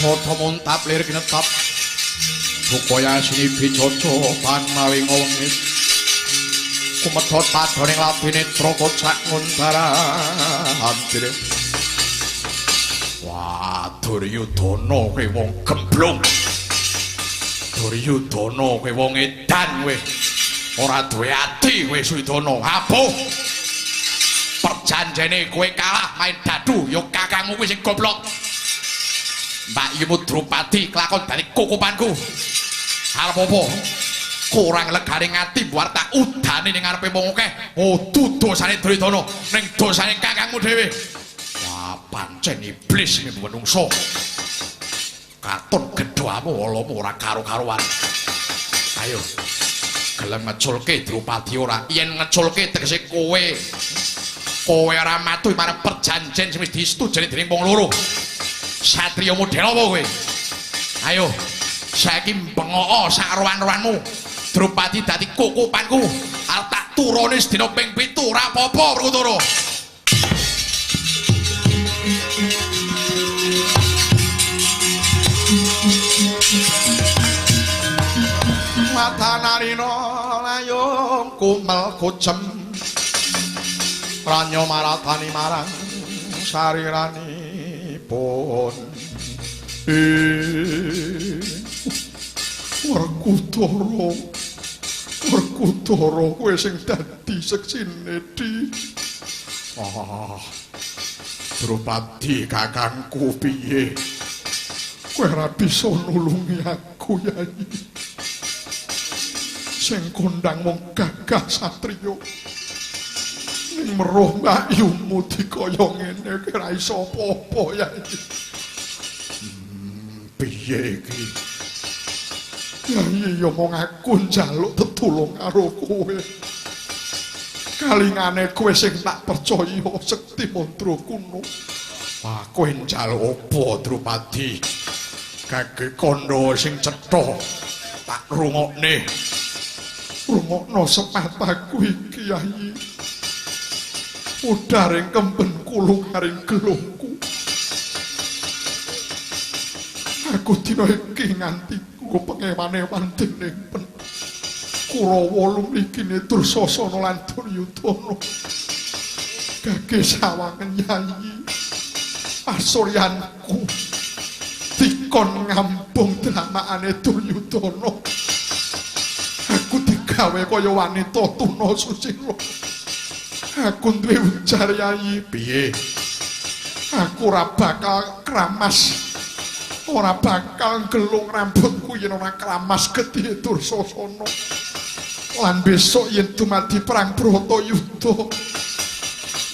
Tata muntap lir kinetap Bukaya sini bijojo Panmawi ngawengis Kumedhot padoning labine Trokocak nguntara Hampir Wah Duryudana kowe wong gemblung Duryudana kowe wong edan kowe ora duwe ati kowe Suridana abuh perjanjene kowe kalah main dadu ya kakangmu kuwi sing goblok Mbak Yumu Drupadi kelakon dari kukupanku. Arep apa? Kurang legane ngati buar tak udane ning ngarepe wong akeh. Oh, dosane Duryudana ning dosane kakangmu dhewe. Wah, pancen iblis iki menungso. Katon gedhamu alamu ora karo-karuan. Ayo. Gelem ngeculke Drupadi ora? Yen ngeculke tegese kowe. Kowe ora matu marang perjanjian sing wis disetujoni dening wong loro. Satriya model apa kowe? Ayo, saiki bengok sak rowan-rowanmu. Drupadi dadi kukupanku. Arep tak turune sedina ping 7 ora apa-apa Werkudara. Matanarina layung kumel kucem. Ranya maratani marang sariranipun. Werkudara kowe sing dadi seksine di. Drupadi kakangku piye? Kowe ora bisa nulungi aku Yai. Sing kondang mung Gagah Satriya. Ning meruh mbayumu dikaya ngene kowe ora iso apa-apa Yai. Piye iki? Yai yo mung aku njaluk tetulung karo kowe. Kalingane kowe sing tak percaya Sekti Mantra kuno. Wah, kowe njaluk apa Drupadi? Kake kandha sing cetha tak rungokne. Rungokno sepataku iki Yai. Udaring kemben kulung karing gelungku. Aku dina iki nganti pengewan-ewan dening Kurawa lumrigine Dursasana lan Duryudana. Gage sawangen Yai. Pasuryanku dikon ngambung dramaane Duryudana. Aku digawe kaya wanita tuna susila. Aku duwe ujar Yai. Piye? Aku ora bakal kramas. Ora bakal gelung rambutku yen ora kramas gedhe Dursasana. Lan besok yen dumadi perang Bratayuda,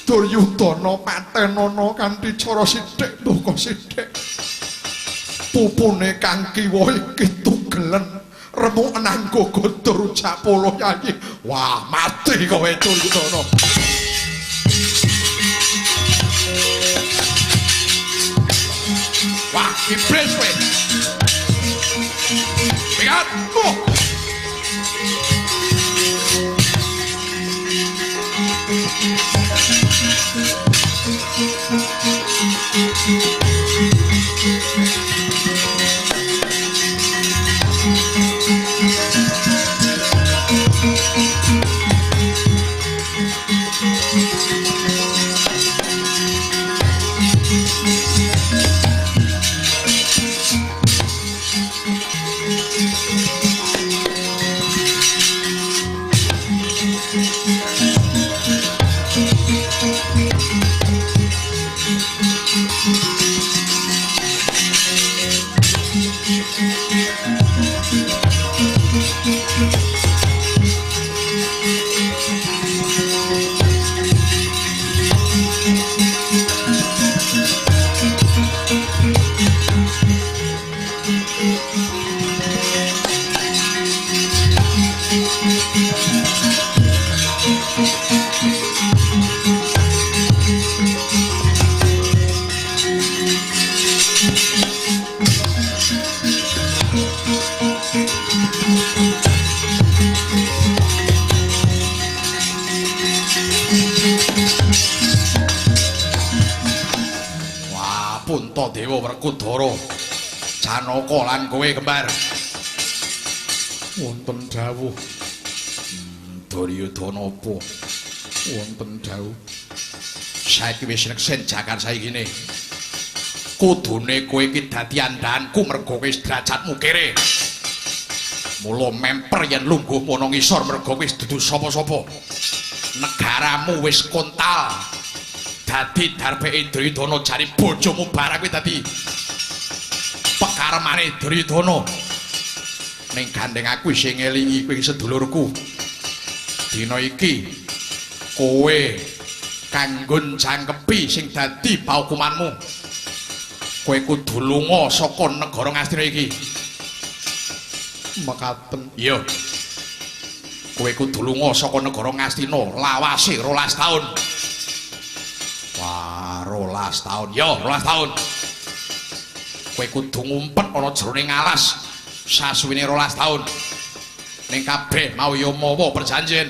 Duryudana patenana kanthi cara sithik duka sithik. Pupune kang kiwa iki tugelen remuk nanggo Gondor Japala Yai. Wah, mati kowe Duryudana. Wah, iblis kowe. Pegat, Dewa Werkudara Janaka lan kowe kembar wonten dawuh Duryudana apa wonten dawuh saiki wis neksen jakar saikine kudune kowe iki dadi andhanku merga wis derajatmu kere mula memper yen lungguh ana ngisor merga wis dudu sapa-sapa negaramu wis kontal dadi darbeke Duryudana jari bojomu barang kuwi dadi pekarmane Duryudana ning gandeng aku sing ngelingi kowe sedulurku dina iki kowe kanggon jangkepi sing dadi paukumanmu kowe kudu lunga saka negara Ngastina iki mekaten iya kowe kudu lunga saka negara Ngastina lawase 12 taun wah 12 taun ya 12 taun kowe kudu ngumpet ana jroning alas sasuwene 12 taun ning kabeh mau ya mawa perjanjian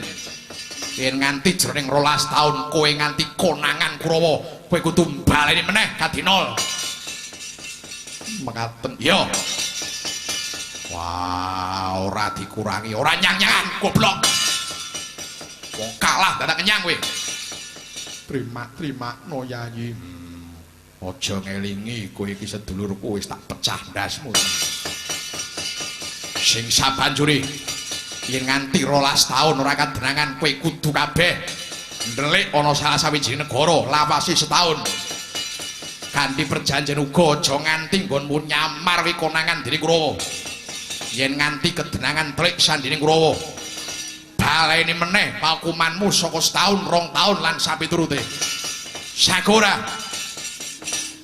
yen nganti jroning 12 taun kowe nganti konangan Kurawa kowe kudu baleni meneh kadinol mekaten ya wah ora dikurangi ora nyang-nyangan goblok wong kalah dadak kenyang kowe terima no yayi aja ngelingi kowe iki sedulurku wis tak pecah ndasmu sing sabanjure yen nganti 12 taun ora kadenangan kowe kudu kabeh ndelik ana salah sawijining negara lawase setahun kanthi perjanjian uga aja nganti nggonmu nyamar wi konangan dening Kurawa yen nganti kedenangan trik sandening Kurawa baleni meneh paukumanmu saka setahun 2 taun lan sapiturute sagora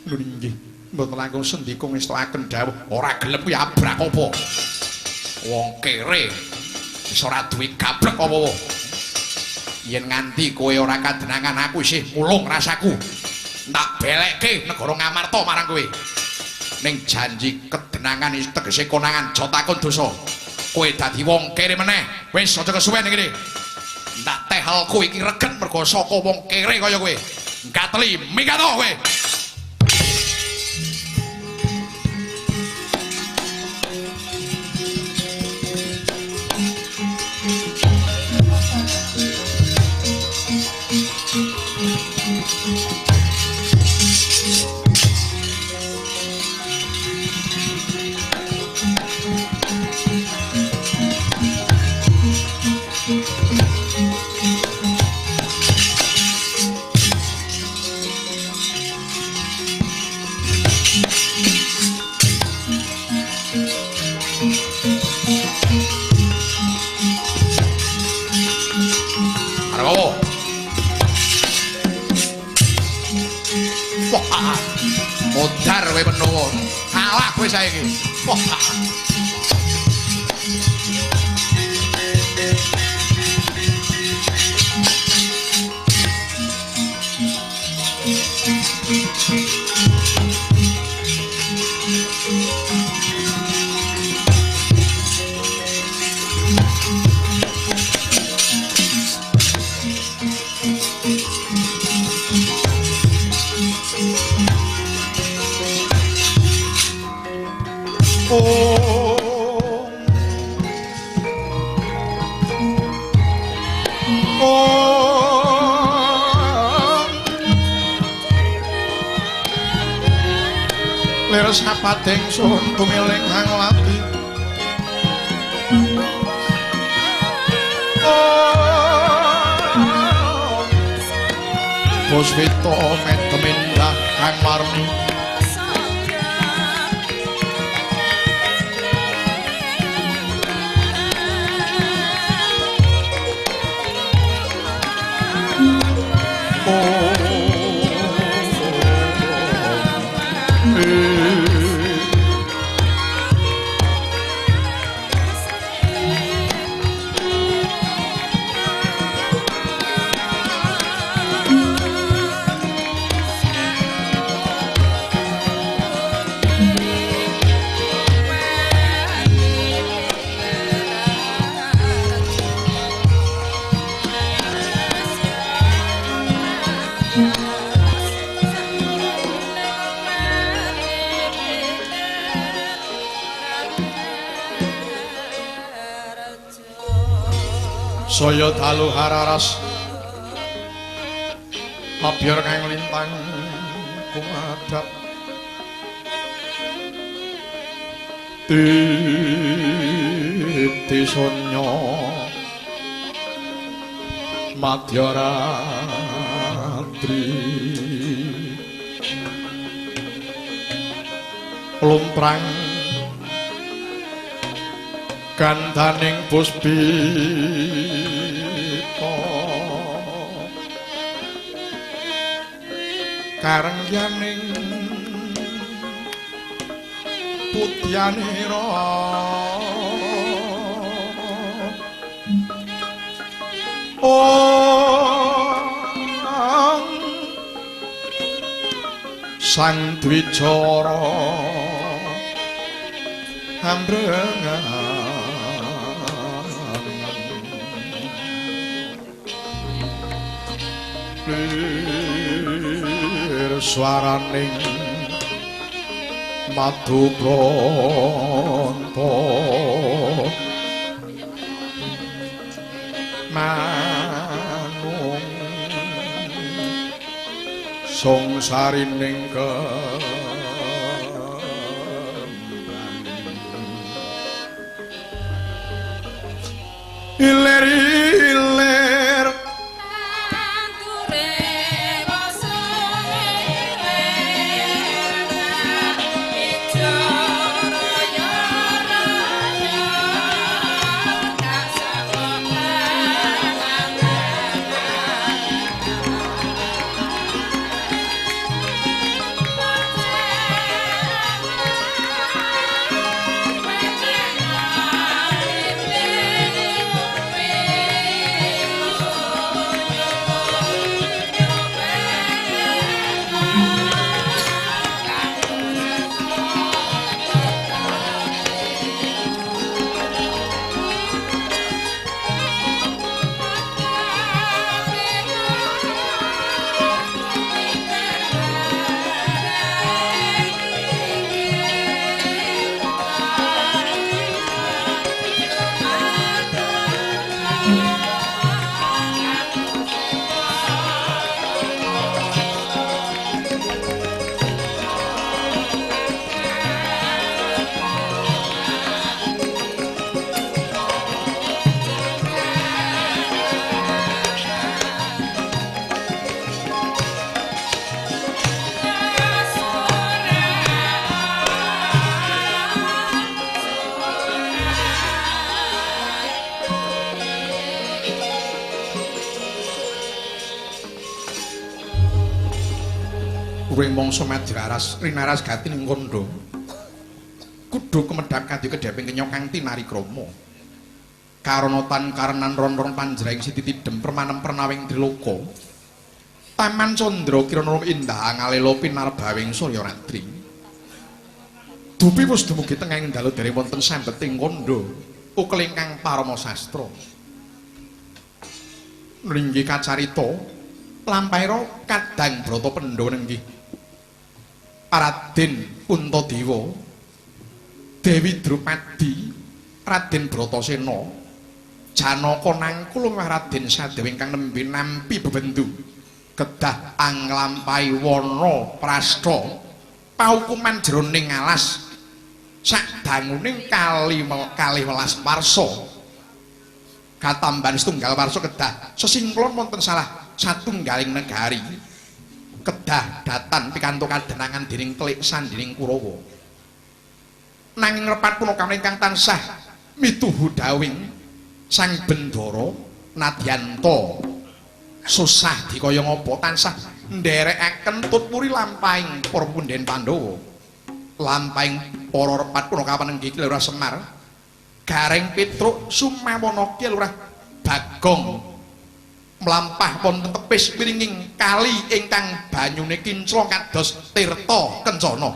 lho nggih mboten langkung sendika ngestakaken dawuh ora gelem kuwi abrak apa wong kere wis ora duwe gablek apa yen nganti kowe ora kadenangan aku isih mulung rasaku tak belekke negara Ngamarta marang kowe ning janji kedenangan iki tegese konangan aja takon dosa kowe dadi wong kere meneh wis aja kesuwen iki ndak tehel kowe iki reget mergo saka wong kere kaya kowe gateli minggato kowe modar kowe menawa kalah kowe saiki lir sapating sun tumiling hang lati Puspita metemindah kang marni saya dalu hararas mabiyar kang lintang kumadhap titi sonya madyaratri lumprang gandaning puspita karengyaning putyanira sang dwicara ambrengan swaraning madu pronto manung sangsarining ilir-ilir Uring mangsa madyaras rinaras gati ning kondo kudu kemedhap kadhi kedheping kenya kang tinari krama karana tan karenan ron-ron panjraing siti tidhem permanem pernawing triloka taman candra kirana indah ngalela pinarbawing surya ratri dupi wis dumugi tengahing dalu dereng wonten sambeting kondo ukel ingkang parama sastra nggih kacarita lampahira kadang brata pendha nenggih Raden Puntadewa Dewi Drupadi Raden Bratasena Janaka nangkul Raden Sadewa ingkang nembe nampi bebendu kedah anglampahi wana prasta paukuman jroning alas sadanguning kalih welas warsa katambahan setunggal warsa kedah sesingklon wonten salah satunggaling negari kedah datan pikantuk kadenangan dening Klik Sandining Kurawa nanging repat punaka ingkang tansah mituhu dawing Sang Bendara nadyanto susah dikaya ngapa tansah nderekaken tutpuri lampahing para punden Pandhawa lampahing para repat punaka panenggi Lurah Semar Gareng Petruk Sumawana Lurah Bagong mlampah wonten tepis wiringing kali ingkang banyune kinclong kados tirta kencana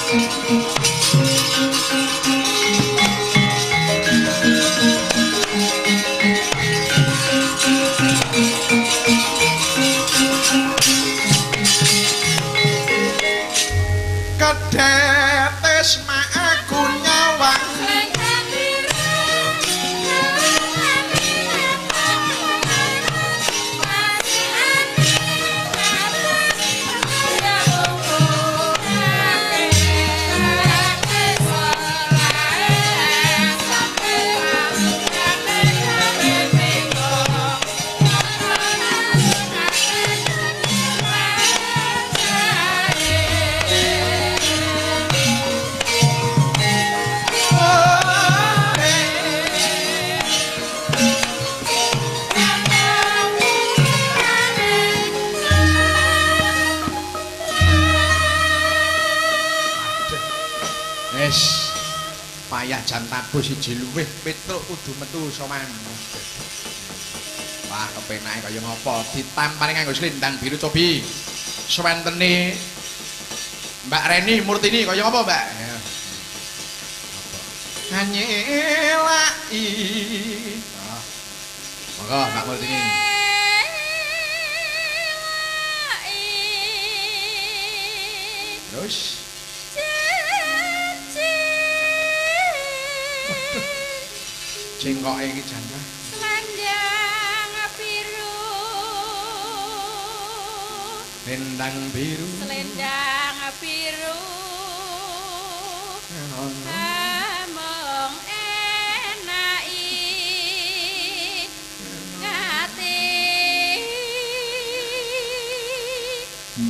Kedetes mak aku nyawang payah jan tabuh siji luwih Petruk kudu metu sowan. Wah kepenake kaya ngapa ditampani nganggo slendang biru cobi. Swentene Mbak Reni Murtini kaya ngapa, Mbak? Nganyelaki. Monggo Mbak Murtini. Terus jengkoke iki jane selendang biru selendang biru selendang biru among enai ngati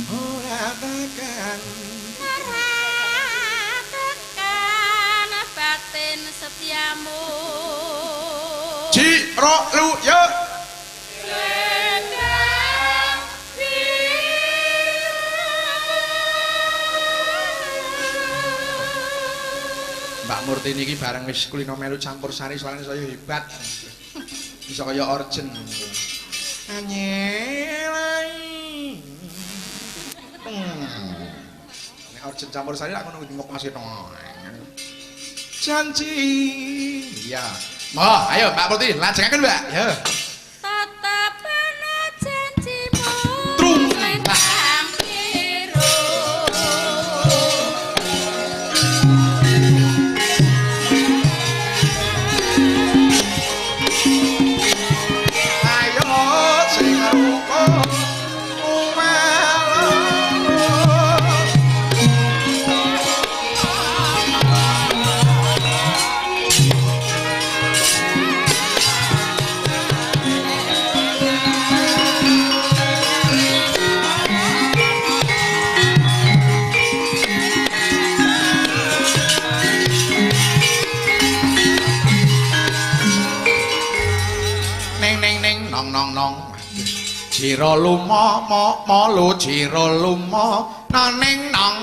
ora tekan batin setiamu Ciro lu ya selendang biru Mbak Murtini iki bareng wis kulino melu campur sari soalnya saya hebat bisa kaya orjen anyelai nek orjen campur sari lak ngono ngok masih janji iya mau ayo Mbak Putih lajengaken Mbak ya tetap ana janjimu selendang biru ayo sing rukun Jiro lumo mo lu jiro lumo naning nong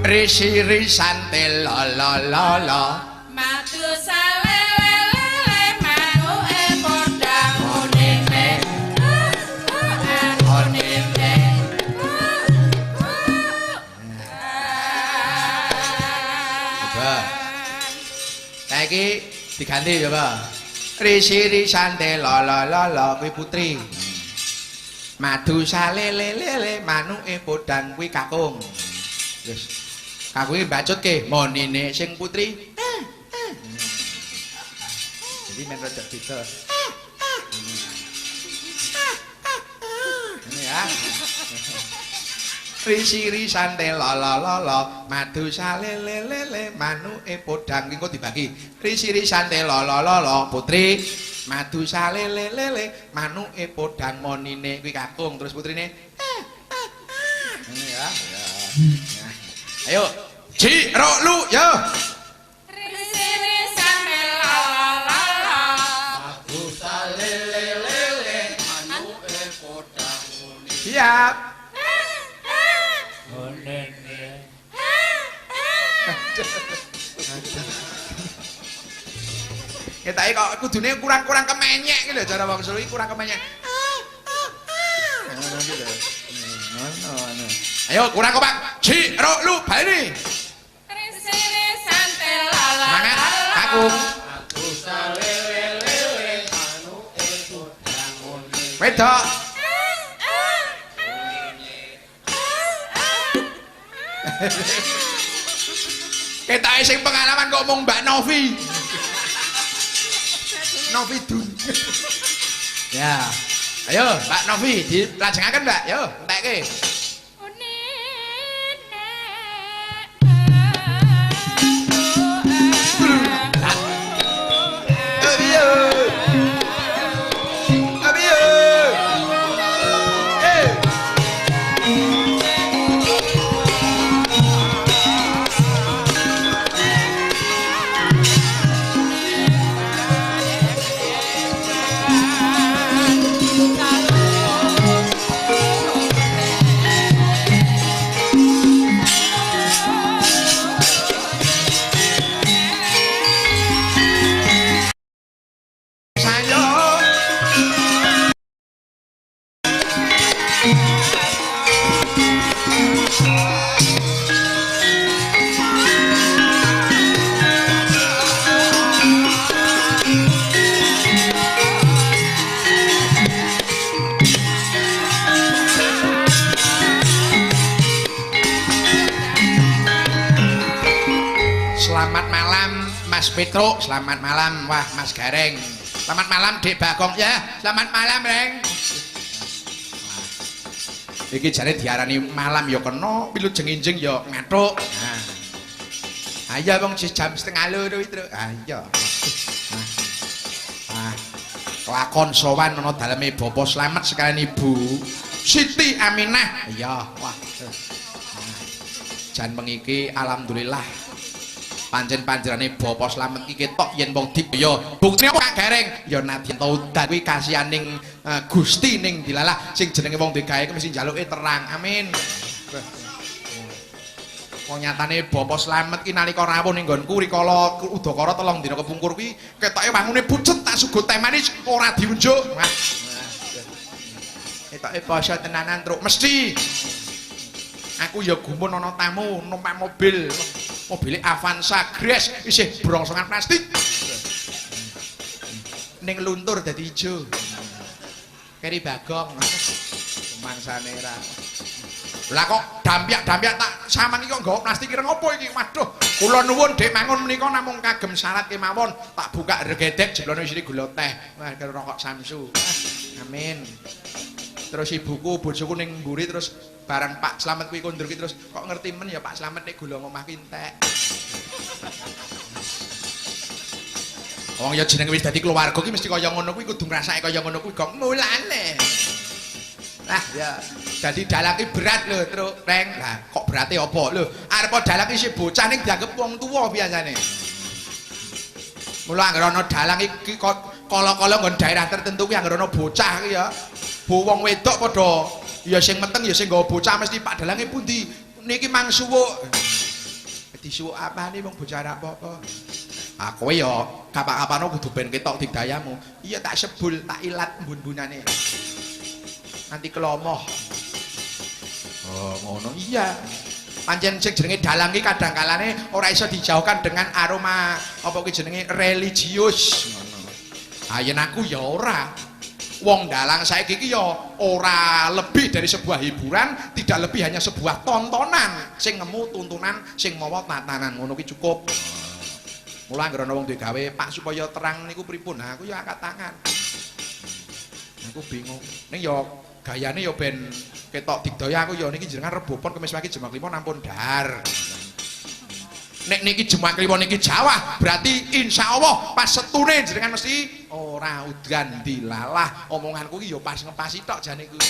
risiri sante la la la la madu salele manuke padha ngunine ngunine coba saiki diganti coba risiri sante la la la la kuwi putri madu salele lele manuke podang kuwi kakung wis kakung iki mbacutke monine sing putri jadi men rada beda ini ya risiri sante la la la la madu salele lele manuke podang iki kok dibagi risiri sante la la la la putri madu salele lele manuke podang monine kuwi kakung terus putrine ini ya ayo ji ro lu yo risiri sante la la la madu salele lele manuke podang monine siap kita kok kudune kurang-kurang kemenyek gitu cara wong Solo iki kurang kemenyek. Ayo kurang kompak. Ji, ro, lu, bali. risiri sante la la Semangat aku. Aku salele manuke podang monine Wedok. Kita sing pengalaman kok mung Mbak Novi. Novi Dun. Ya. Ayo, Mbak Novi dilajengaken, Mbak. Yo, entekke. Mas Petro, selamat malam. Wah, Mas Gareng. Selamat malam, Dek Bagong ya. Selamat malam, Reng. Iki jare diarani malam ya kena, pilu jenginjing ya ngathuk. Nah. Ayo wong jam 1:30 itu. Ayo. Lakon sowan ana daleme Bapak Slamet sekalian Ibu Siti Aminah. Iya, wah. Jan mengiki alhamdulillah pancen panjenengane Bapak Slamet iki ketok yen wong dibaya buktine Kak Gareng ya nadyan taudat kuwi kasihaning Gusti ning dilalah sing jenenge wong digawe mesti njaluke terang amin. Wong nyatane Bapak Slamet ki nalika rawuh ning nggonku rikala udakara 3 dina kepungkur kuwi ketoke wangune pucet tak sugut temani ora diunjuk. Ketoke basa tenanan truk mesti. Aku ya gumun ana tamu numpak mobil. Mobile Avanza Grace isih brongsongan plastik. Ning luntur dadi ijo. Keri Bagong. Mangsane ra. Lah kok dampyak-dampyak tak sampean iki kok nggawa plastik ireng apa iki? Waduh, kula nuwun Dik mangun menika namung kagem syarat kemawon. Tak buka regedek jeblone isine gula teh. Wah, karo rokok Samsu. Amin. Terus ibuku bojoku ning mburi terus barang Pak Slamet kuwi kondur ki terus kok ngerti men ya Pak Slamet nek gula ngomah ki entek. Wong ya jenenge wis dadi keluarga ki mesti kaya ngono kuwi kudu ngrasake kaya ngono kuwi kok mulane. Lah ya dadi dalang ki berat lho Truk Reng. Lah kok berate apa lho? Arep dalang isih bocah ning dianggep wong tuwa biasane. Mula anggere ana dalang iki kok kala-kala nggon daerah tertentu kuwi anggere ana bocah ki ya. Bu wong wedok padha ya sing meteng ya sing nggawa bocah mesti Pak dalange pundi? Niki mang suwuk. Disuwuk apane wong bocah ora apa-apa. Ah kowe ya kapak-kapano kudu ben ketok digdayamu. Iya tak sebul, tak ilat mbun-bunane. Nanti kelomoh. Oh, ngono iya. Pancen sing jenenge dalang iki kadang kalane ora iso dijauhkan dengan aroma apa ki jenenge religius. Ngono. Ah yen aku ya ora. Wong dalang saiki iki ya ora lebih dari sebuah hiburan, tidak lebih hanya sebuah tontonan. Sing ngemu tuntunan, sing mawa tatanan. Ngono ki cukup. Mula anggere ana wong duwe gawe, Pak supaya terang niku pripun? Nah, aku ya angkat tangan. Aku bingung. Ning ya gayane ya ben ketok digdaya aku ya niki jenengan rebopon kemis pagi jam 5 nampun dar. Nek niki jam 5 niki Jawa, berarti insyaallah pas setune jenengan mesti ora udan dilalah. Omonganku iki ya pas ngepasi tok jane kuwi.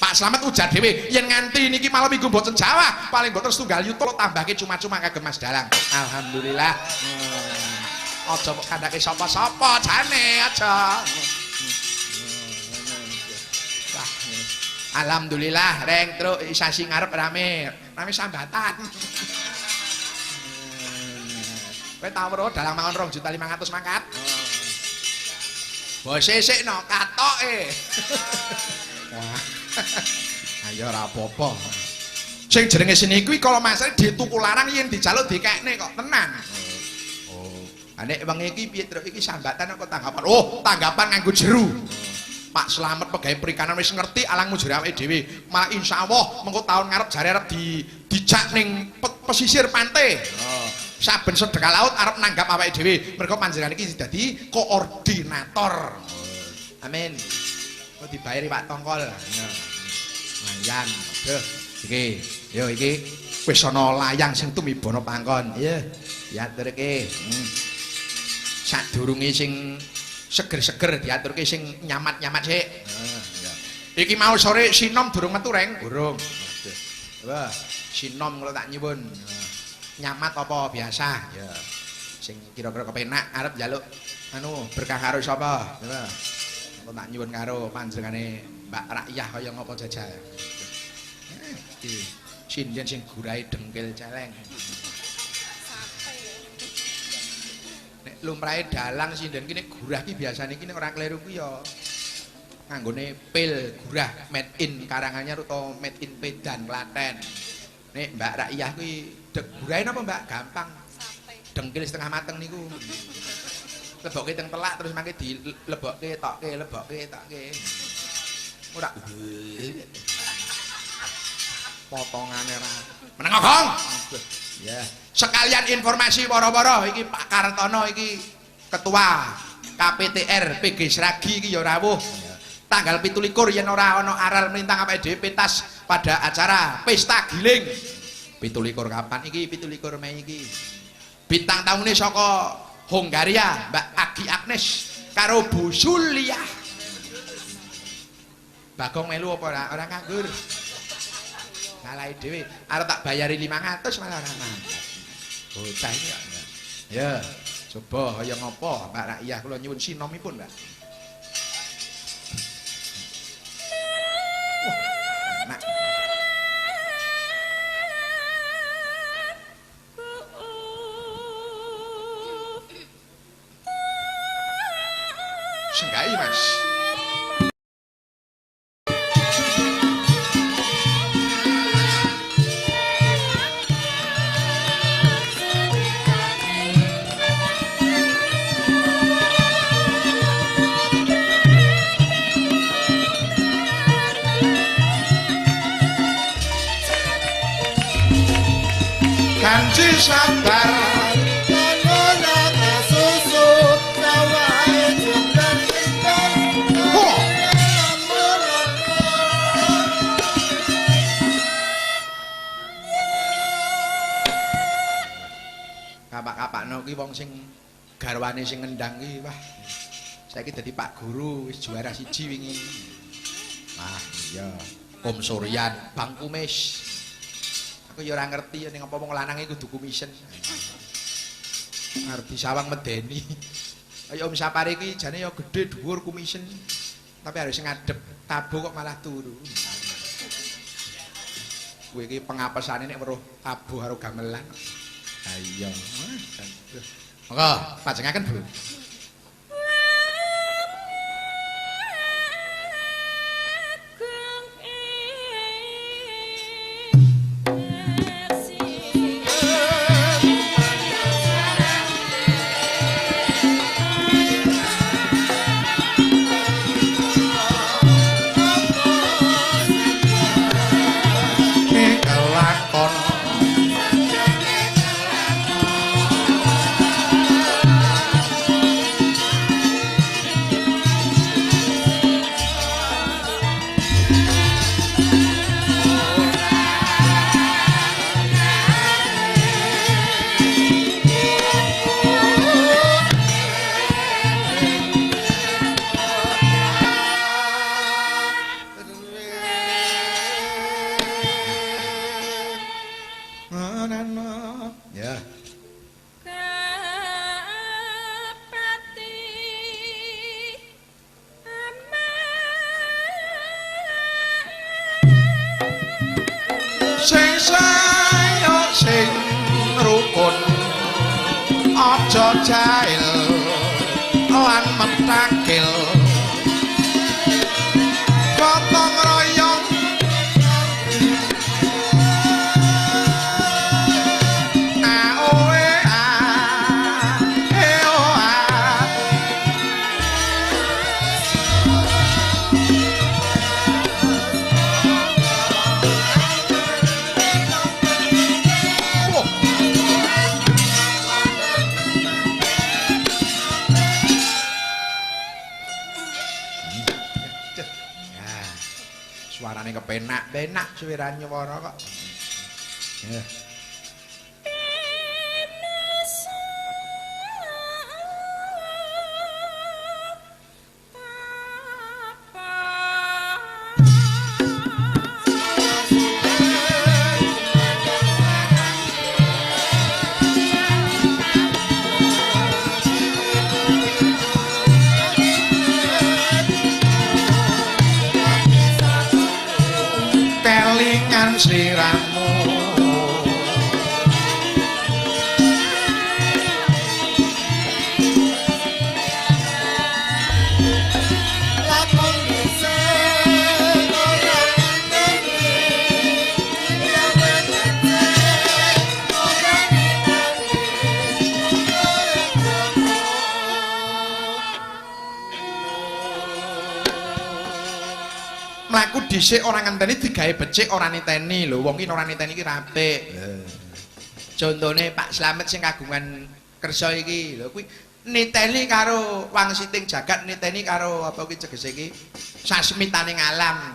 Pak Slamet ujar dhewe yen nganti niki malam minggu mboten Jawa, paling mboten setunggal yuta tambahke cuma-cuma kagem Mas Dalang. Alhamdulillah. Aja kok kandhake sapa-sapa jane aja. Alhamdulillah reng truk sasi ngarep rame sambatan. Kowe tau weruh dalang mangon 2.500.000 mangkat. Bos sesikno katoke. Wah. Ayo ora apa-apa. Sing jenenge seni kuwi kala masane dituku larang yen dijaluk dikekne kok tenan. Oh. Nek wengi iki piye truk iki sambatan kok tanggapan. Oh, tanggapan nganggo jeru. Pak Slamet pegawai perikanan wis ngerti alang mujur awake dhewe. Malah insyaallah mengko taun ngarep jare arep dijak ning pesisir pantai. Oh. Saben sedekah laut arep nanggap awake dhewe. Mergo panjenengan iki dadi koordinator. Oh. Amin. Kok dibayari Pak Tongkol. Layang. Duh, iki wis ana layang sing tumiba pangkon. Iya. Diaturke. Sadurunge sing seger-seger diaturke sing nyamat-nyamat sik. Iki mau sore sinom durung metu reng? Durung. Wah, sinom kalau tak nyuwun. Nyamat apa biasa? Ya. Sing kira-kira kepenak arep njaluk anu berkah karo sapa? Ya. Kalau tak nyuwun karo panjenengane Mbak Rakyah kaya ngapa jajal. Iki sinden sing gurahe dengkil celeng. Lumrahe dalang sinden ki nek gurah ki biasane ki nek ora kleru ku ya nganggone pil gurah made in Karanganyar utawa made in Pedan Klaten. Nek Mbak Rakyah kuwi gurahe napa Mbak? Gampang. Dengkil setengah mateng niku. Lebokke teng telak terus mangke dilebokke tokke ora potongane ra meneng Gong. Ya. Sekalian informasi para-para iki Pak Kartono iki ketua KPTR PG Sragi iki ya rawuh. Tanggal 17 yen ora ana aral melintang awake dhewe pentas pada acara pesta giling. 17 kapan iki? 17 Mei iki. Bintang tamune saka Hongaria, Mbak Agi Agnes karo Bu Suliah. Bagong melu apa ora nganggur? Ngalahi dhewe, arep tak bayari 500 malah ora mangkat. Bocah iki ya. Coba kaya ngopo Mbak Rakyah kula nyuwun sinomipun, Mbak. Enak. Senggai, Mas. Kanji sabar kapak-kapakno ki wong sing garwane sing ngendang ki wah saiki dadi Pak Guru wis juara 1 wingi. Wah iya Om Suryan Bang Kumis. Aku ya ora ngerti ning apa wong lanang iki kudu kumisen. Arep disawang medeni. Kaya Om Sapari iki jane ya gedhe dhuwur kumisen. Tapi harus ngadep tabu kok malah turu. Kowe iki pengapesane nek weruh tabuh karo gamelan. Ha iya. Monggo, pajengaken, Bu. Ya. Sing sayo sing rukun aja jail lan metakil gotong royong suarane kepenak suwiran nyuwara kok. Ya. Kelingan sliramu lakon dhisik ora ngenteni ya wetete ora mlaku dhisik ora ngenteni digawe becik ora niteni lho wong iki ora niteni iki apik. Contone Pak Slamet sing kagungan kersa iki lho kuwi niteni karo wangsiting jagat niteni karo apa kuwi cegese iki sasmitaning alam.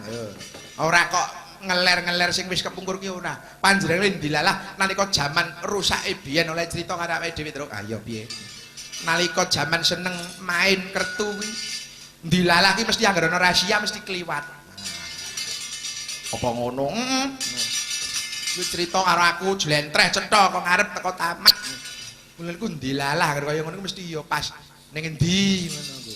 Ora kok ngeler-ngeler sing wis kepungkur ki ora. Panjenengane dilalah nalika jaman rusake biyen oleh crita karo awake dhewe terus ayo piye. Nalika jaman seneng main kertu kuwi dilalah ki mesti anggere ana rahasia mesti kliwat. Apa ngono? Kuwi crita karo aku jlentreh cetha kok ngarep teko taman. Mulane dilalah kaya ngono mesti ya pas ning endi ngono kuwi.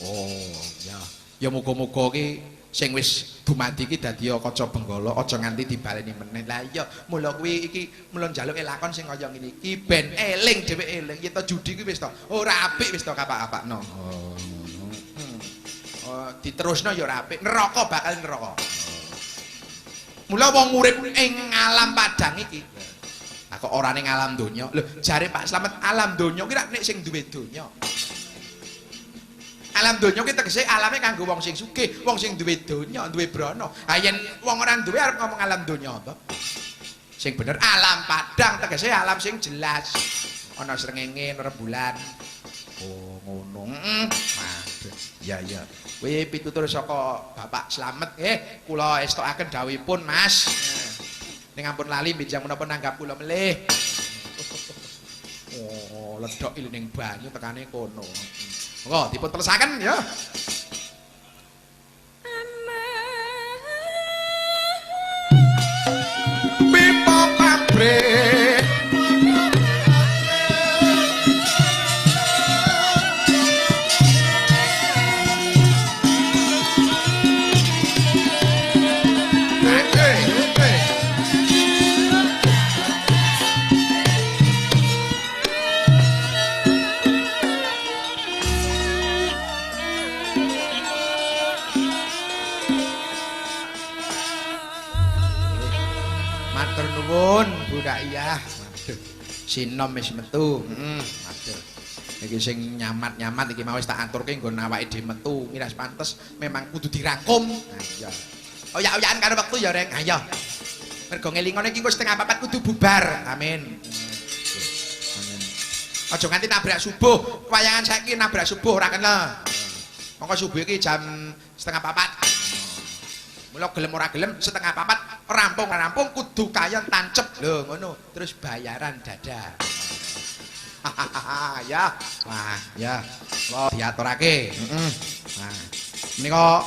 Oh, ya. Ya muga-muga ki sing wis dumadi iki dadi kaca benggala aja nganti dibaleni meneh. Lah iya, mula kuwi iki mula njaluk lakon sing kaya ngene iki ben eling dhewe eling. Yen to judi kuwi wis to ora apik wis to kapak-kapakno. Oh, ngono. Oh, diterusno ya ora apik. Neraka bakal neraka. Mula wong urip ing alam padang iki. Lah kok ora ning alam donya. Lho, jare Pak Slamet alam donya ki nek sing duwe donya. Alam donya ki tegese alame kanggo wong sing sugih, wong sing duwe donya, duwe brana. Ha yen wong ora duwe arep ngomong alam donya apa? Sing bener alam padang tegese alam sing jelas. Ana srengenge, rembulan. Oh, ngono. Waduh. Ya ya. Kuwi pitutur saka Bapak Slamet nggih. Kula estokaken dawuhipun, Mas. Ning ampun lali benjang menapa nanggap kula melih. Oh, ledok ning banyu tekane kono. Monggo dipun terusaken ya. Pipa pabrik Matur nuwun Bu Daiyah. Waduh. Sinom wis metu. Waduh. Iki sing nyamat-nyamat iki mau wis tak aturke nggon awake dhewe metu. Miras pantes memang kudu dirangkum. Nah iya. Oyak-oyakan karo wektu ya Reng. Ayo. Mergo ngelingone iki wis 3:30 kudu bubar. Amin. Amin. Aja nganti nabrak subuh. Wayangan saiki nabrak subuh ora kena. Mongko subuh iki jam 3:30. Mula gelem ora gelem 3:30 rampung kudu kayon tancep lho ngono terus bayaran dadah. Ya. Wah, ya. Kula diaturake. Nah, menika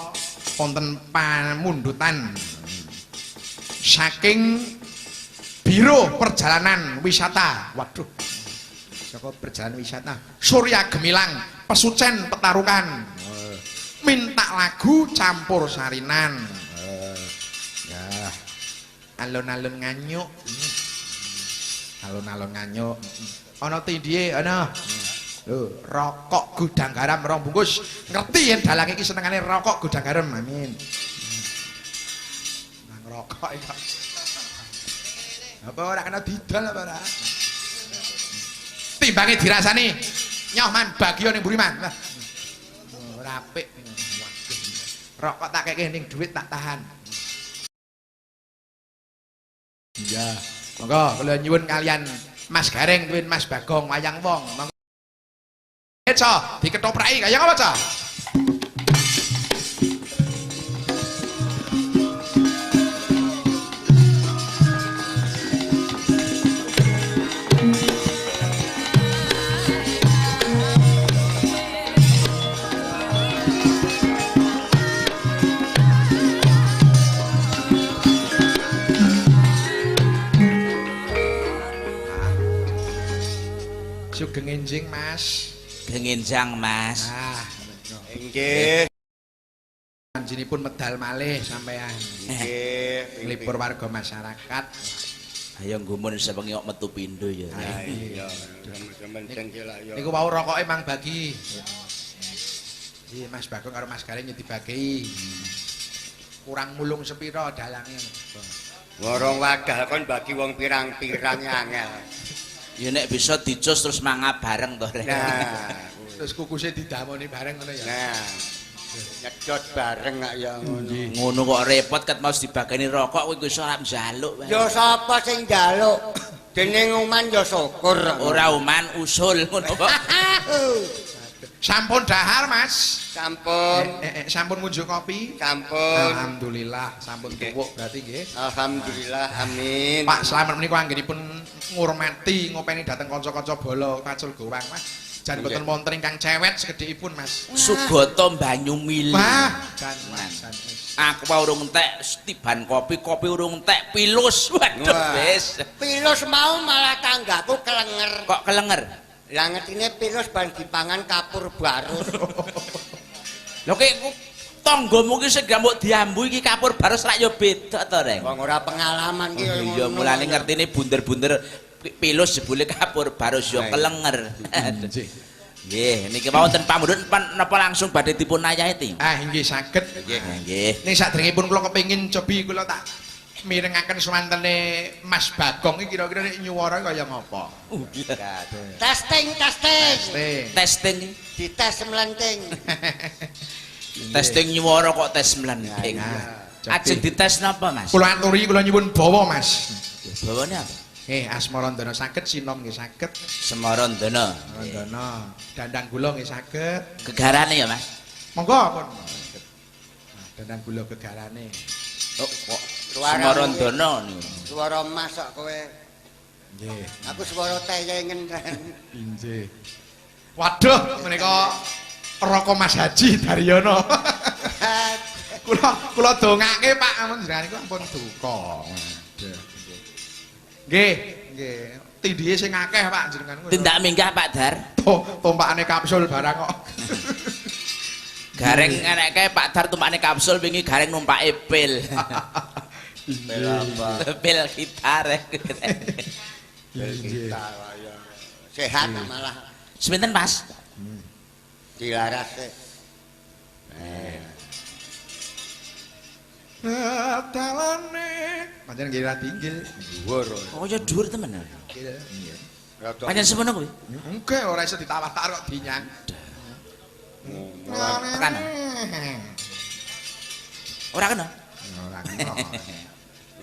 wonten pamundutan saking Biro Perjalanan Wisata. Waduh. Saka perjalanan wisata. Surya Gemilang, Pesucen Petarukan. Minta lagu campur sarinan. Ya. Alun-alun nganyuk. Alun-alun nganyuk. Ana tindhihe ana. Lho, rokok gudang garam 2 bungkus. Ngerti yen dalang iki senengane rokok gudang garam. Amin. Nang rokok iki. Apa ora kena didol apa ora? Timbange dirasani. Nyoh man bagio ning mburi man. Ora apik. Rokok tak keke ning dhuwit tak tahan. Iya. Monggo kula nyuwun kalian Mas Gareng tuwin Mas Bagong wayang wong. Monggo. Eco diketopraki kaya apa, Cok? Sugeng enjing Mas. Genginjang Mas. Ah, Inggih. panjenipun medal malih sampean. Inggih. Libur warga masyarakat. Ayo nggumun sewengi kok metu pindho ya. Nah, iya. Sementing lah ya. Niku wau rokoke mang bagi. Iki Mas Bagong karo Mas Gareng yo dibagi. Kurang mulung sepira dalange. Warung wadal kon bagi wong pirang-pirang angel. Ya nek bisa dicus terus mangap bareng to Rek. Nah, Terus kukuse didamoni bareng ngono ya. nah. Nyedot bareng kok ya ngono. Ngono kok repot ket mau dibagani rokok kowe iso ora njaluk. Ya sapa sing njaluk? Dening uman ya syukur. Ora uman usul ngono kok. Sampun dahar Mas. Sampun. Sampun ngunjuk kopi. Sampun. Alhamdulillah sampun tuwuk berarti nggih. Alhamdulillah, amin. Pak slamet menika anggenipun ngurmati ngopeni dhateng kanca-kanca bala Pacul Gowang Mas. Jan boten wonten ingkang cewek segedhikipun Mas. Sugata Banyumili. Wah, jan Mas. Aku wae urung entek tiban kopi urung entek pilus. Waduh wis. Pilus mau malah tanggaku kelenger. Kok kelenger? Lah ngetine pilus ban dipangan kapur barus. Lho ki tanggamu ki sing gambuk diambu iki kapur barus rak ya beda to, Reng. Wong ora pengalaman ki. Ya mulane ngertine bunder-bunder pilus jebule kapur barus ya kelenger. Nggih, niki wonten pamundhut napa langsung badhe dipun ayahi? Ah nggih saged. Nggih. Ning sadèrèngipun kula kepengin cobi kula tak mirengaken swantene Mas Bagong iki kira-kira nek nyuwara kaya ngapa? Testing. Testing. Dites mlenting. Testing nyuwara kok tes mlenting. Ajeng dites napa, Mas? Kula aturi kula nyuwun bawa Mas. Bawane apa? Asmarandana saged, sinom nggih saged. Semarandana. Asmarandana, dandang gula nggih saged. Gegarane ya, Mas? Monggo pun. Dandang gula gegarane. Oh, kok Semarandana niku. Swara Mas kok kowe. Nggih. Aku swara teyengen. Injih. Waduh, menika roko Mas Haji Daryono. Kula dongake Pak, ampun jenengan niku ampun duka. Waduh. Nggih, nggih. Tindhihe sing akeh Pak jenengan. Tindak minggah Pak Dar. Tumpakane kapsul barang kok. Gareng eneke Pak Dar tumpakane kapsul wingi gareng numpake pil. Pil apa? Pil gitar. Pil gitar ya. Sehat malah. Seminten, Mas? Dilaras. Dalane. Pancen nggih radi inggil. Dhuwur. Oh ya dhuwur temen. Inggil. Rada. Pancen semono kuwi. Enggak ora iso ditawar-tawar kok dinyang. Tekan. Ora kena. Ora kena.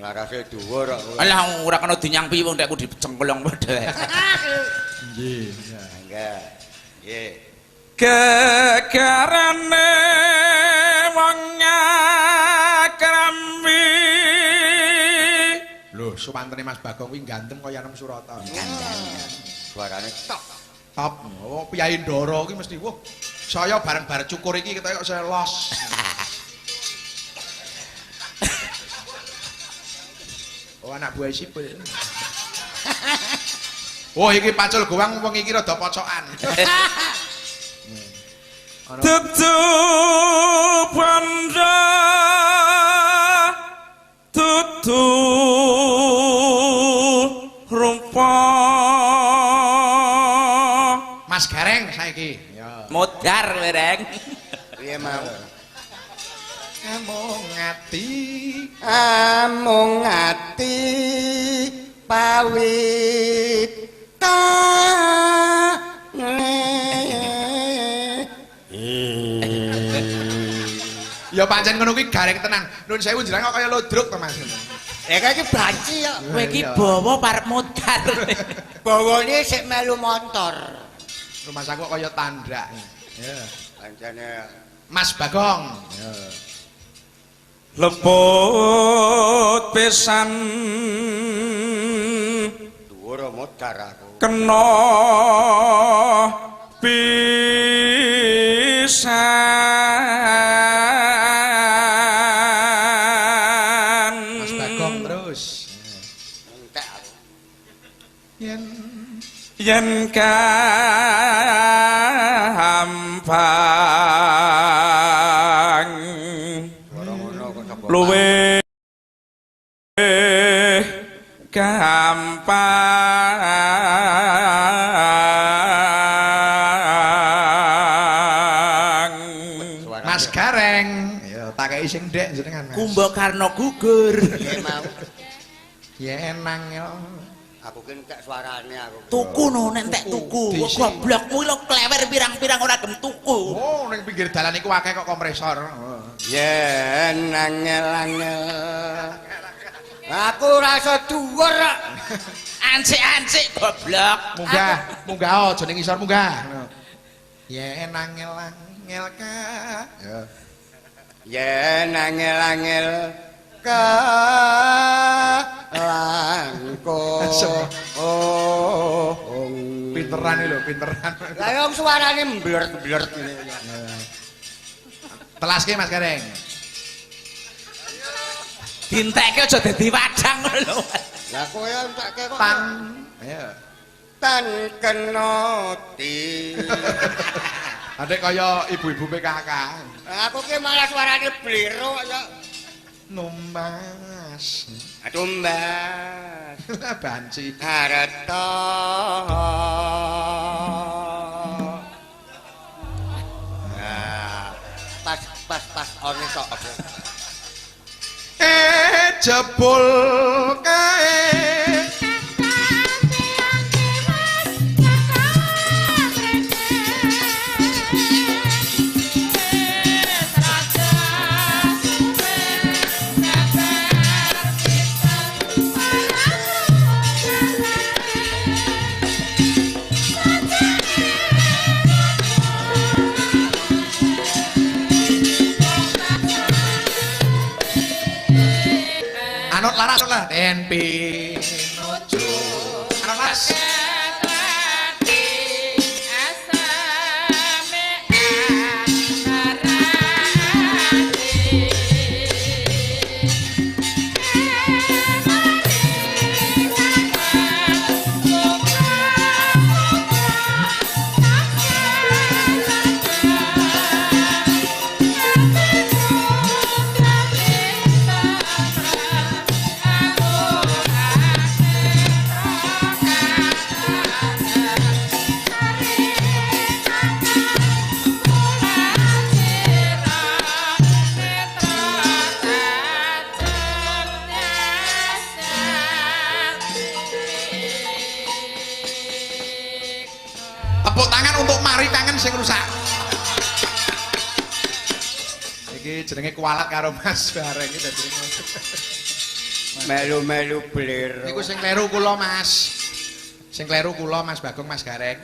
Larase dhuwur kok. Alah ora kena dinyang piye wong dekku dicengklong padha. Nggih. Enggak. Nggih. Kekarane wong nyakrambi. Lho, sumantene Mas Bagong kuwi ganteng kaya Nem Surata. Suarane tok. Top. Oh, Piyai Ndara kuwi mesti wah. Saya bareng-bareng cukur iki ketoke kok saya los. Oh, anak buah sipil. Oh, iki pacul gowang wong iki rada pocokan. Tutu panda tutu rupa Mas Gareng saiki. Ya. modar wereng Piye mau? Amung ati Amung ati pawit ya pancen ngono kuwi gareng tenan. Nuwun sewu jenengan kok kaya lodruk to Mas. Kaya iki banci ya. kowe iki bawa parep modar Bawane sik melu motor. Rumah saku kok kaya tandrak. Ya. Pancene Mas Bagong. Ya. leput pisan dhuwur modar aku. kena pisan Mas Bagong terus. Entek aku. Yen yen gampang Ora ngono kok sapa. luwe gampang Suarane Mas Gareng. Ya tak kei sing ndek jenengan Mas. Kumbakarna gugur piye mau? Ya enang ya. Aku ki entek suarane aku. tuku no nek entek tuku Disi. goblokmu lho klewer pirang-pirang ora gelem tuku Oh, ning pinggir dalan iku akeh kok kompresor. Yen angel-angel. Aku rasa dhuwur kok. ansik-ansik goblok Munggah aja ning isor munggah. Yen angel-angel ka. Ya. Yen angel-angel langkung. Oh. Pinteran iki lho, pinteran. Lah wong suarane mblert-mblert ngene. Telaske Mas Gareng. dintekke aja dadi wadang lho Lah kowe entekke kok Tan. Ya. tan kenoti. Adek kaya ibu-ibu PKK. Aku ki malah suarane blero ya. Numbas. Aduh mbak. Banci. Harta. Nah, pas ono sok. Jebul kae. Anut laras lah. Tenpi. Nuju. Anut laras. Iki jenenge kualat karo Mas bareng iki dadi Melu-melu blir. niku sing kleru kula Mas. Sing kleru kula Mas Bagong Mas Gareng.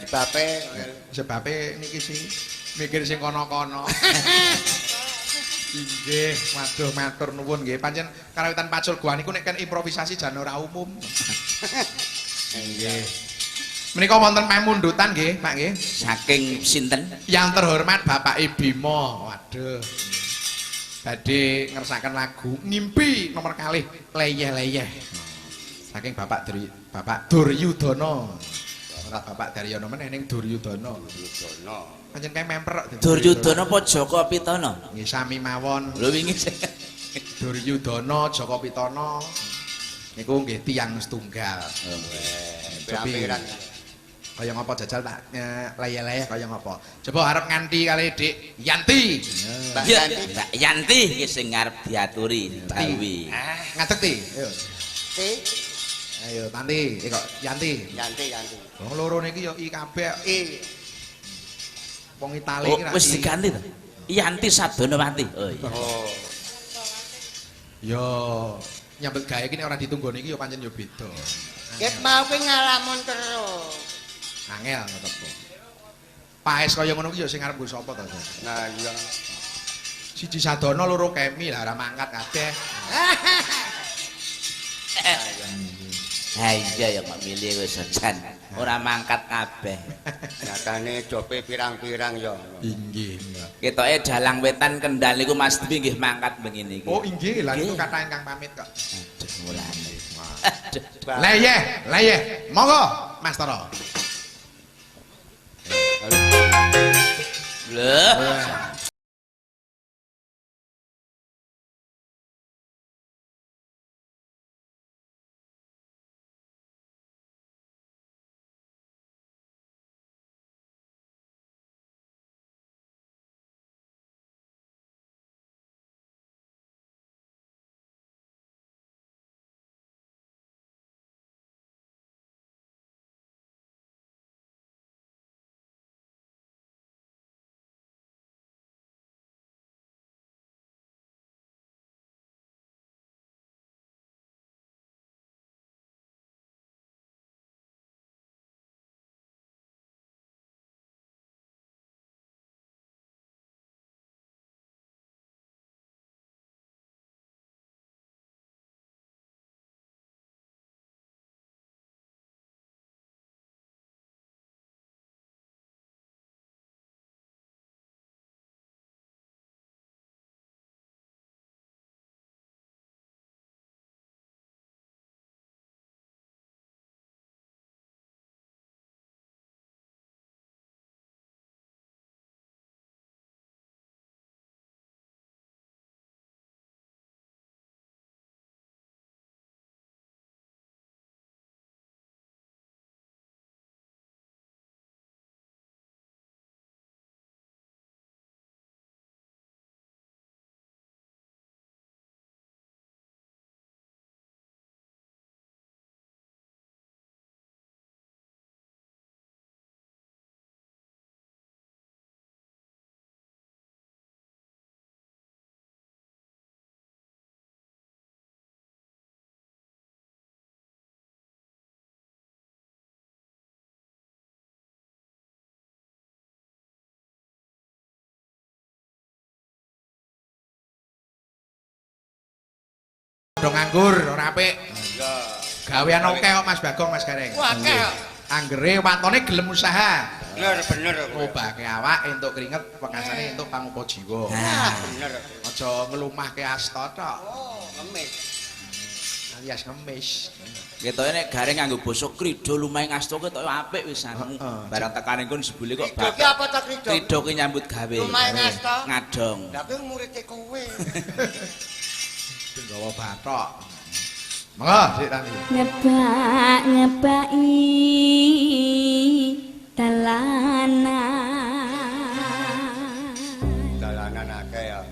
Sebabe niki sih mikir sing kono-kono. Inggih, waduh matur nuwun nggih. Pancen karawitan pacul gua niku nek kan improvisasi jan ora umum. Nggih. Menika wonten pamundutan nggih, Pak nggih. Saking sinten? Yang terhormat Bapak Bimo. Waduh. Badhe ngersaken lagu Ngimpi nomor kalih Leyeh-leyeh. Saking Bapak Duryudana. Ora Bapak Daryono meneh ning Duryudana. Pancen kae memper. Duryudana apa Jaka Pitana? Nggih sami mawon. Lho wingi Duryudana Jaka Pitana niku nggih tiyang setunggal. Pirang-pirang. Kaya ngapa jajal tak leyeh-leyeh kaya ngapa. Coba arep nganti kali Dik Yanti. Mbak Yanti iki sing arep diaturi Bawi. Ngadeg Ti. Ayo. Ti. Ayo Tanti, kok Yanti. Yanti. Wong loro niki ya I kabeh. I. Wong Itali Oh, iki ra. wis diganti to. Yanti Sadonawati. Oh iya. Oh. Yo nyambut gawe iki nek ora ditunggoni iki ya pancen yo beda. Ket mau kuwi ngalamun terus. Angel tetep. Paes kaya ngono ki ya sing arep nggo sapa to? Nah, iya. Siji Sadono loro Kemi lah ora mangkat kabeh. Ha iya ya mak milih wis sejan. Ora mangkat kabeh. Nyatane jope pirang-pirang ya. Inggih. Ketoke dalang wetan Kendal niku Mas Dewi nggih mangkat begini iki. Oh inggih lah niku kathah ingkang pamit kok. Aduh mulane. Leyeh. Monggo Mas Tara. Lho. Dong nganggur ora apik. Iya. Gawean akeh kok Mas Bagong Mas Gareng. Akeh. Anggere watone gelem usaha. Bener. Ngobahke awak entuk keringet, pekasane entuk pangupa jiwa. Bener. Aja ngelumahke asta tok. Oh, ngemis. Alias ngemis. Ketoke nek Gareng nganggo basa krida lumahe ngasto ketok apik wisan. Barang tekane kon jebule kok Krida ki apa to krida? Krida ki nyambut gawe. Lumahe ngasto. Ngadong. Lah kuwi muridé kowe. Nggawa bathok. Monggo, Dik Tani. Ngebaki dalanan Dalanan akeh ya.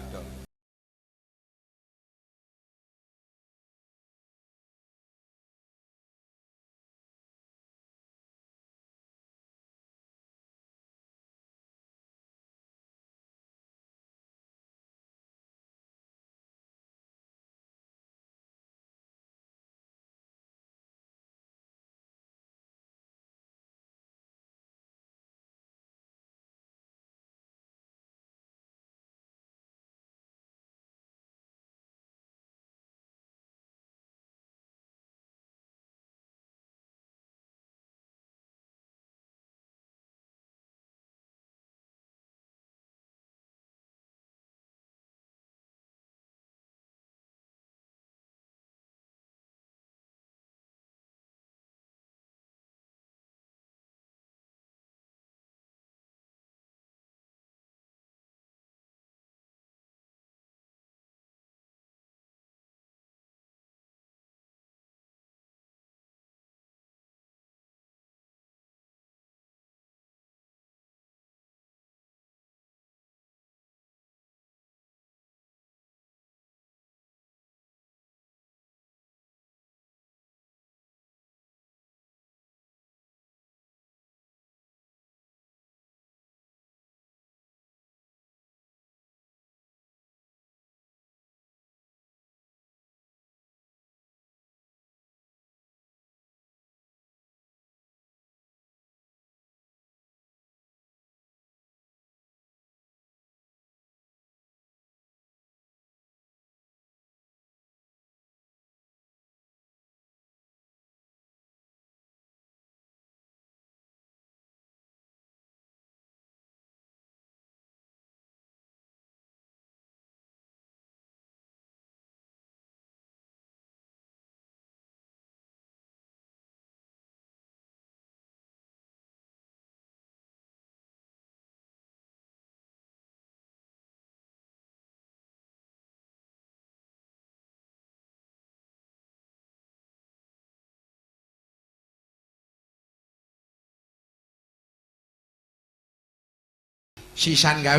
sisan gawe